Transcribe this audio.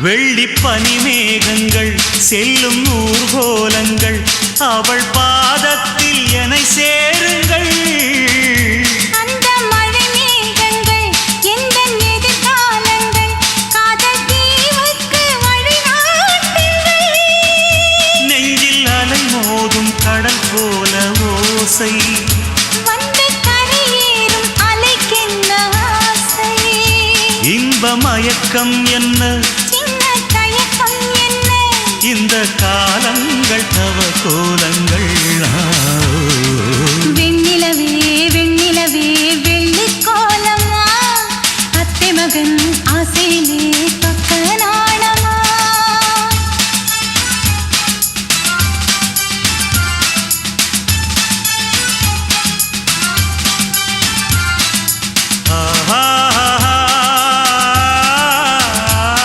வெள்ளி பனிமேகங்கள் செல்லும் ஊர்கோலங்கள் அவள் பாதத்தில் என்னை சேருங்கள். அந்த மழை மேகங்கள் எந்த எதிர்காலங்கள் காதல் தீவுக்கு வழிகாட்டுங்கள். நெஞ்சில் அலை மோதும் கடல் போல ஓசை வந்து கரையேறும் அலைக்கென்ன ஆசை. இன்ப மயக்கம் என்ன சின்ன தயக்கம் என்ன இந்த காலங்கள் தவ கோலங்கள். வெண்ணிலவே வெண்ணிலவே வெள்ளி கோலமா அத்தை மகன் ஆசையிலே